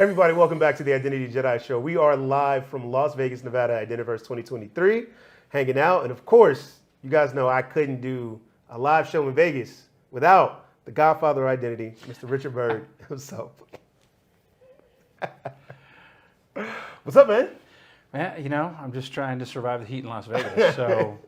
Everybody, welcome back to the Identity Jedi Show. We are live from Las Vegas, Nevada, Identiverse 2023, hanging out. And of course, you guys know I couldn't do a live show in Vegas without the Godfather of Identity, Mr. Richard Bird himself. What's up, man? Man, you know, I'm just trying to survive the heat in Las Vegas. So,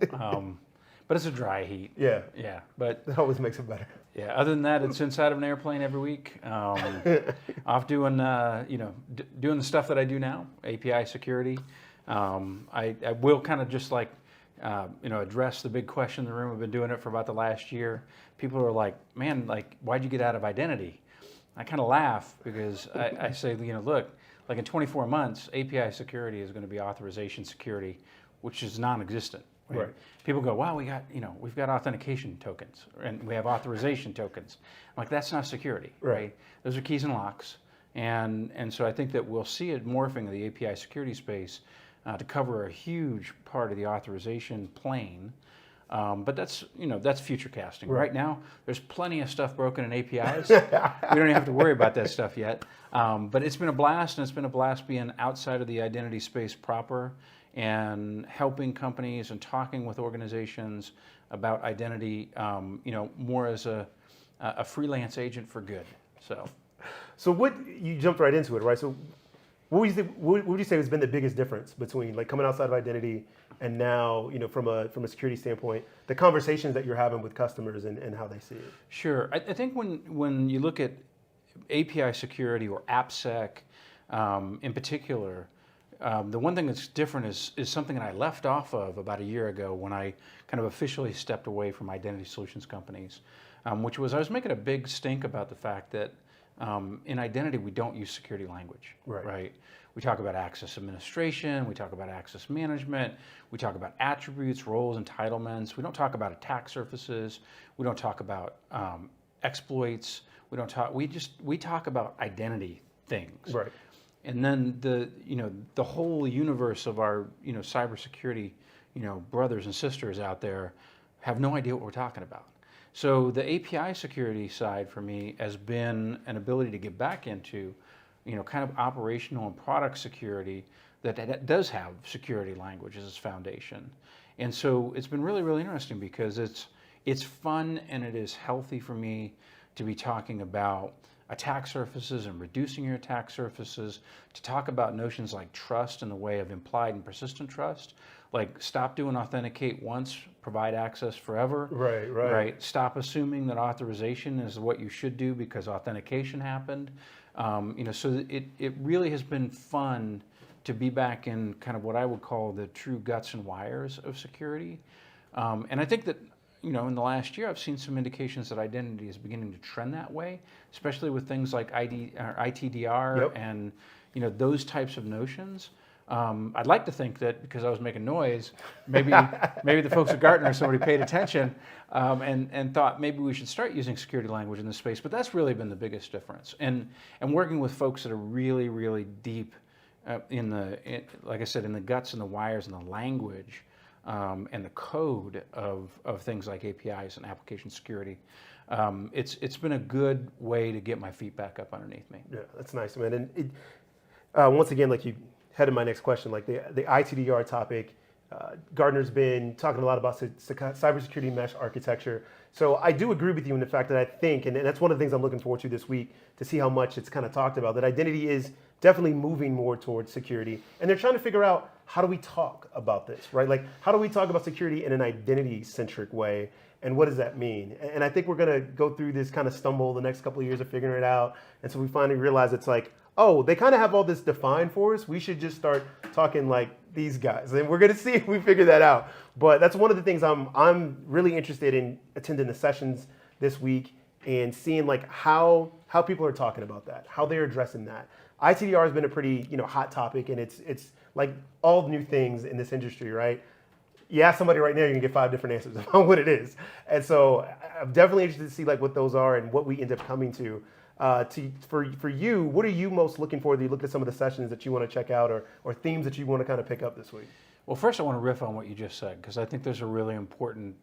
but it's a dry heat. Yeah. Yeah. But that always makes it better. Yeah. Other than that, it's inside of an airplane every week. Off doing, doing the stuff that I do now, API security. I will kind of just like, address the big question in the room. I've been doing it for about the last year. People are like, man, like, why'd you get out of identity? I kind of laugh because I say, look, like in 24 months, API security is going to be authorization security, which is non-existent. Right? People go, wow, we've got authentication tokens and we have authorization tokens. I'm like, that's not security, right? Those are keys and locks. And so I think that we'll see it morphing in the API security space to cover a huge part of the authorization plane. But that's future casting. Right now, there's plenty of stuff broken in APIs. We don't even have to worry about that stuff yet. But it's been a blast, and it's been a blast being outside of the identity space proper and helping companies and talking with organizations about identity, more as a freelance agent for good. So what you jumped right into it, right? So what would you say has been the biggest difference between like coming outside of identity and now, from a security standpoint, the conversations that you're having with customers and how they see it? Sure. I think when you look at API security or AppSec in particular, the one thing that's different is something that I left off of about a year ago when I kind of officially stepped away from identity solutions companies, which was I was making a big stink about the fact that in identity we don't use security language, right? We talk about access administration, we talk about access management, we talk about attributes, roles, entitlements. We don't talk about attack surfaces. We don't talk about exploits. We talk about identity things. Right. And then the whole universe of our cybersecurity brothers and sisters out there have no idea what we're talking about. So the API security side for me has been an ability to get back into kind of operational and product security that does have security language as its foundation. And so it's been really, really interesting because it's fun and it is healthy for me to be talking about attack surfaces and reducing your attack surfaces, to talk about notions like trust in the way of implied and persistent trust, like stop doing authenticate once, provide access forever. Right. Stop assuming that authorization is what you should do because authentication happened. So it really has been fun to be back in kind of what I would call the true guts and wires of security. And I think that in the last year, I've seen some indications that identity is beginning to trend that way, especially with things like ITDR and those types of notions. I'd like to think that because I was making noise, maybe the folks at Gartner or somebody paid attention and thought maybe we should start using security language in this space. But that's really been the biggest difference. And working with folks that are really, really deep like I said, in the guts and the wires and the language. And the code of things like APIs and application security, it's been a good way to get my feet back up underneath me. Yeah, that's nice, man. And once again, like you headed my next question, like the ITDR topic, Gartner's been talking a lot about cybersecurity mesh architecture. So I do agree with you in the fact that I think, and that's one of the things I'm looking forward to this week, to see how much it's kind of talked about, that identity is definitely moving more towards security. And they're trying to figure out, how do we talk about this, right? Like, how do we talk about security in an identity-centric way? And what does that mean? And I think we're gonna go through this kind of stumble the next couple of years of figuring it out. And so we finally realize it's like, oh, they kind of have all this defined for us. We should just start talking like these guys. And we're gonna see if we figure that out. But that's one of the things I'm really interested in attending the sessions this week and seeing like how people are talking about that, how they're addressing that. ITDR has been a pretty hot topic, and it's like all new things in this industry, right? You ask somebody right now, you can get 5 different answers about what it is. And so I'm definitely interested to see like what those are and what we end up coming to. For you, what are you most looking for? That you looked at some of the sessions that you want to check out or themes that you want to kind of pick up this week? Well, first I want to riff on what you just said because I think there's a really important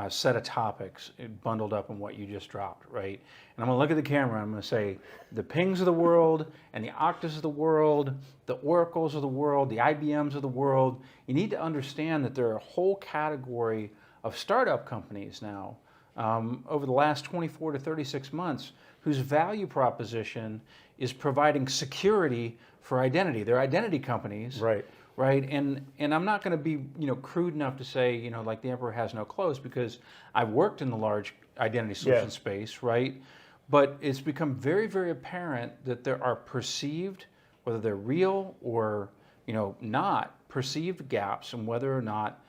set of topics bundled up in what you just dropped, right? And I'm going to look at the camera and I'm going to say the Pings of the world and the Oktas of the world, the Oracles of the world, the IBMs of the world. You need to understand that there are a whole category of startup companies now over the last 24 to 36 months whose value proposition is providing security for identity. They're identity companies. Right. Right, and I'm not going to be crude enough to say like the emperor has no clothes, because I've worked in the large identity solution space, right? But it's become very, very apparent that there are perceived, whether they're real or not, perceived gaps in whether or not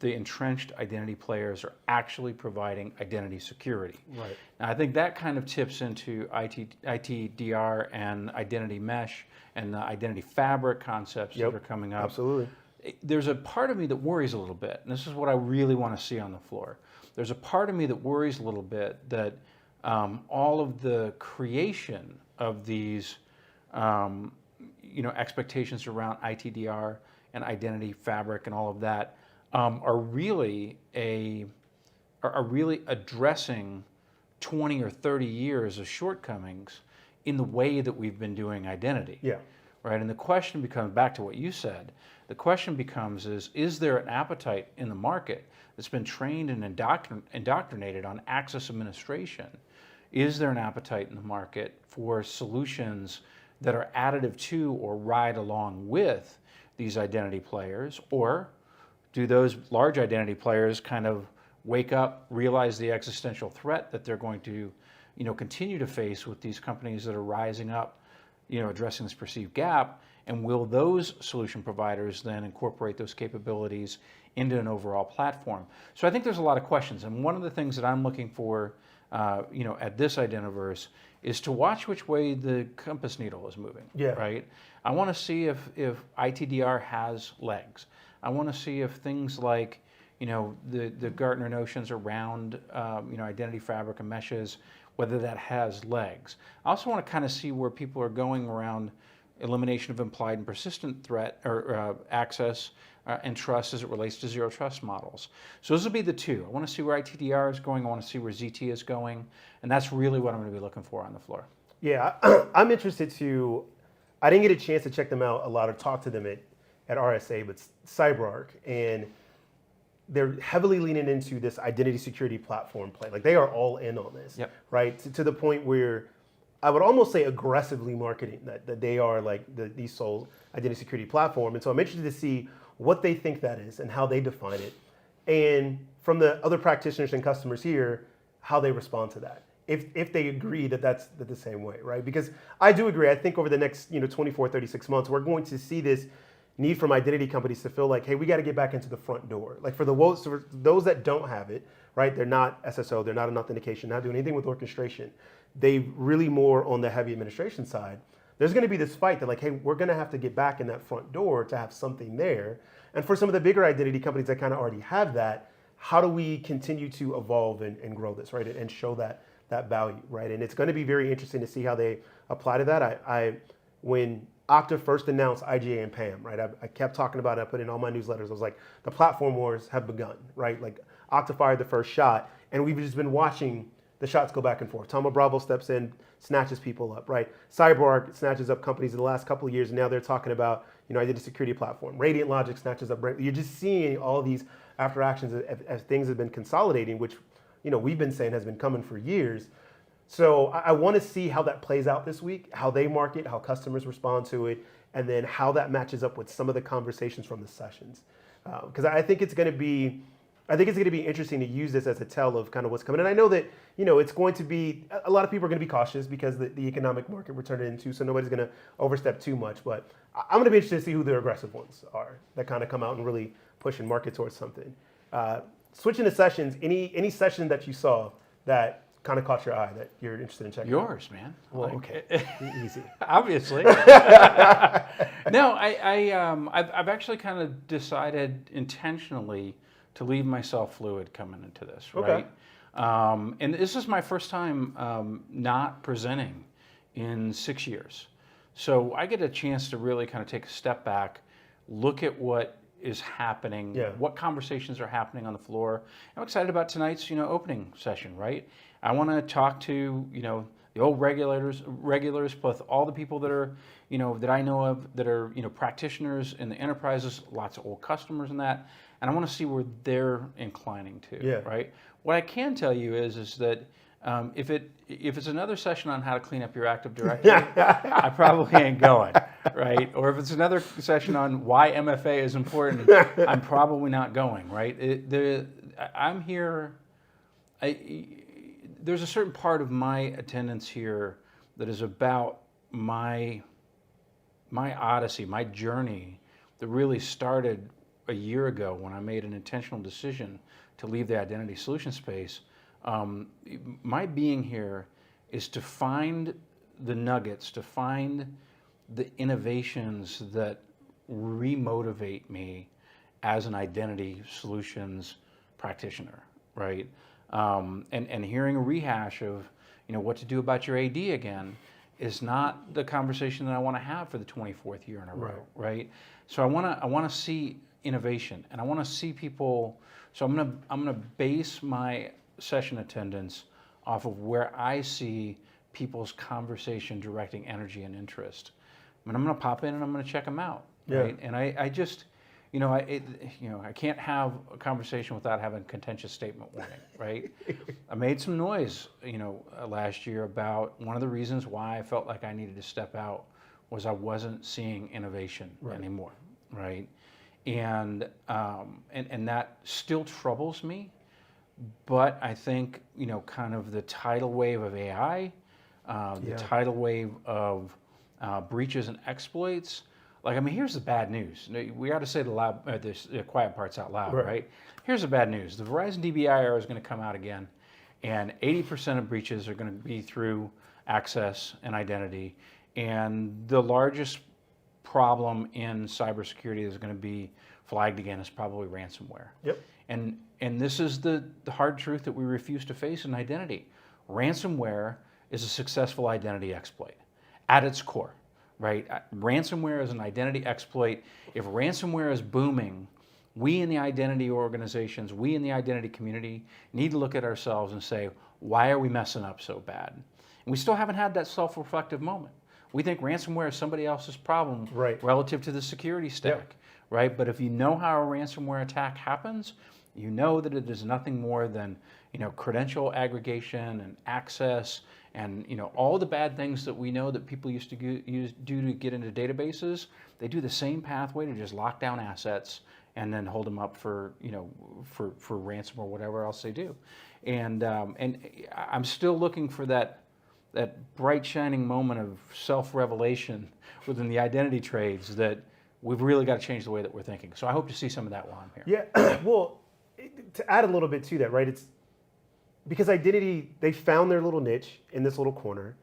the entrenched identity players are actually providing identity security. Right. Now, I think that kind of tips into ITDR and identity mesh and the identity fabric concepts that are coming up. Absolutely. There's a part of me that worries a little bit, and this is what I really want to see on the floor. There's a part of me that worries a little bit that all of the creation of these expectations around ITDR and identity fabric and all of that are really addressing 20 or 30 years of shortcomings in the way that we've been doing identity. Yeah. Right. And the question becomes, back to what you said, the question becomes is there an appetite in the market that's been trained and indoctrinated on access administration? Is there an appetite in the market for solutions that are additive to or ride along with these identity players? Or do those large identity players kind of wake up, realize the existential threat that they're going to continue to face with these companies that are rising up, addressing this perceived gap, and will those solution providers then incorporate those capabilities into an overall platform? So I think there's a lot of questions, and one of the things that I'm looking for, at this Identiverse is to watch which way the compass needle is moving. Yeah. Right. I want to see if ITDR has legs. I want to see if things like the Gartner notions around identity fabric and meshes, whether that has legs. I also want to kind of see where people are going around elimination of implied and persistent threat or access and trust as it relates to zero trust models. So those will be the two. I want to see where ITDR is going. I want to see where ZT is going. And that's really what I'm going to be looking for on the floor. Yeah, I'm interested to, I didn't get a chance to check them out a lot or talk to them at RSA, but CyberArk, and they're heavily leaning into this identity security platform play. Like they are all in on this, right? To the point where I would almost say aggressively marketing that they are like the sole identity security platform. And so I'm interested to see what they think that is and how they define it. And from the other practitioners and customers here, how they respond to that. If they agree that that's the same way, right? Because I do agree. I think over the next 24, 36 months, we're going to see this need from identity companies to feel like, hey, we got to get back into the front door. Like for those that don't have it, right? They're not SSO, they're not an authentication, not doing anything with orchestration. They really more on the heavy administration side. There's going to be this fight that like, hey, we're going to have to get back in that front door to have something there. And for some of the bigger identity companies that kind of already have that, how do we continue to evolve and grow this, right? And show that value, right? And it's going to be very interesting to see how they apply to that. When Okta first announced IGA and PAM, right? I kept talking about it. I put in all my newsletters. I was like, the platform wars have begun, right? Like Okta fired the first shot, and we've just been watching the shots go back and forth. Thoma Bravo steps in, snatches people up, right? CyberArk snatches up companies in the last couple of years, and now they're talking about identity security platform. Radiant Logic snatches up. You're just seeing all these after actions as things have been consolidating, which we've been saying has been coming for years. So I want to see how that plays out this week, how they market, how customers respond to it, and then how that matches up with some of the conversations from the sessions. Because I think it's going to be interesting to use this as a tell of kind of what's coming. And I know that it's going to be a lot of people are going to be cautious because the economic market we're turning into, so nobody's going to overstep too much. But I'm going to be interested to see who the aggressive ones are that kind of come out and really push and market towards something. Switching to sessions, any session that you saw that kind of caught your eye that you're interested in checking out? Yours, man. Well, okay. Easy. Obviously. No, I've actually kind of decided intentionally to leave myself fluid coming into this, right? Okay. And this is my first time not presenting in 6 years. So I get a chance to really kind of take a step back, look at what is happening, Yeah. what conversations are happening on the floor. I'm excited about tonight's opening session, right? I want to talk to the old regulars plus all the people that are that I know of that are practitioners in the enterprises, lots of old customers and that, and I want to see where they're inclining to. Yeah. Right. What I can tell you is that if it's another session on how to clean up your Active Directory, I probably ain't going, right? Or if it's another session on why MFA is important, I'm probably not going, right? I'm here. There's a certain part of my attendance here that is about my odyssey, my journey that really started a year ago when I made an intentional decision to leave the identity solution space. My being here is to find the nuggets, to find the innovations that remotivate me as an identity solutions practitioner, right? And hearing a rehash of what to do about your AD again is not the conversation that I want to have for the 24th year in a row, right? So I want to see innovation, and I want to see people. So I'm gonna base my session attendance off of where I see people's conversation directing energy and interest. I mean, I'm going to pop in and I'm going to check them out, right? And I just, I can't have a conversation without having a contentious statement warning, right? I made some noise, last year about one of the reasons why I felt like I needed to step out was I wasn't seeing innovation anymore, right? And that still troubles me. But I think, kind of the tidal wave of AI, the tidal wave of breaches and exploits. Like, I mean, here's the bad news. We got to say the quiet parts out loud, right? Here's the bad news. The Verizon DBIR is going to come out again, and 80% of breaches are going to be through access and identity. And the largest problem in cybersecurity is going to be flagged again is probably ransomware. Yep. And this is the hard truth that we refuse to face in identity. Ransomware is a successful identity exploit at its core, right? Ransomware is an identity exploit. If ransomware is booming, we in the identity organizations, we in the identity community need to look at ourselves and say, why are we messing up so bad? And we still haven't had that self-reflective moment. We think ransomware is somebody else's problem relative to the security stack, right? But if you know how a ransomware attack happens, you know that it is nothing more than credential aggregation and access and all the bad things that we know that people used to do to get into databases. They do the same pathway to just lock down assets and then hold them up for for ransom or whatever else they do. And I'm still looking for that bright shining moment of self-revelation within the identity trades that we've really got to change the way that we're thinking. So I hope to see some of that while I'm here. Yeah, well, to add a little bit to that, right? It's because identity, they found their little niche in this little corner,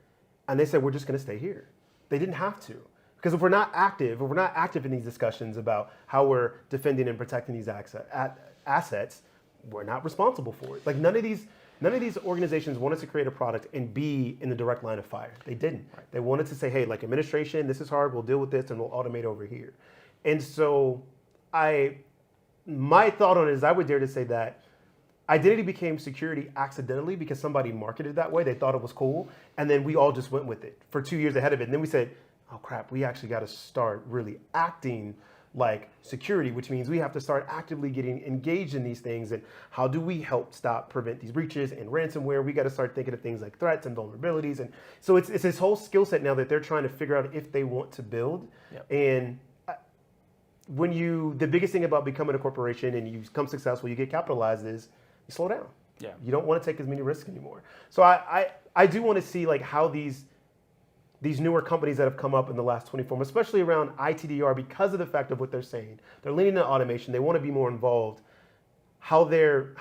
and they said, we're just going to stay here. They didn't have to. Because if we're not active in these discussions about how we're defending and protecting these assets, we're not responsible for it. Like none of these organizations wanted to create a product and be in the direct line of fire. They didn't. They wanted to say, hey, like administration, this is hard, we'll deal with this and we'll automate over here. And so my thought on it is I would dare to say that identity became security accidentally because somebody marketed it that way. They thought it was cool. And then we all just went with it for 2 years ahead of it. And then we said, oh crap, we actually got to start really acting like security, which means we have to start actively getting engaged in these things. And how do we help prevent these breaches and ransomware? We got to start thinking of things like threats and vulnerabilities. And so it's this whole skill set now that they're trying to figure out if they want to build. And when the biggest thing about becoming a corporation and you become successful, you get capitalized is you slow down. Yeah. You don't want to take as many risks anymore. So I do want to see like how these newer companies that have come up in the last 24 months, especially around ITDR, because of the fact of what they're saying, they're leaning into automation. They want to be more involved. How they're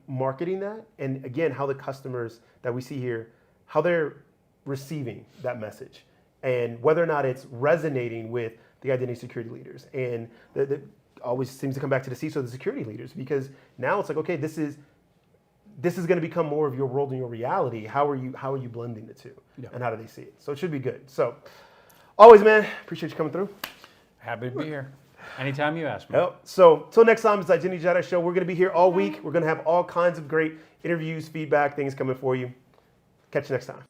marketing that, and again, how the customers that we see here, how they're receiving that message, and whether or not it's resonating with the identity security leaders, and the always seems to come back to the CISO, the security leaders, because now it's like, okay, this is going to become more of your world and your reality. How are you blending the two, and how do they see it? So it should be good. So, always, man, appreciate you coming through. Happy to be here. Anytime you ask me. Yep. So till next time, it's Identity Jedi Show. We're going to be here all week. We're going to have all kinds of great interviews, feedback, things coming for you. Catch you next time.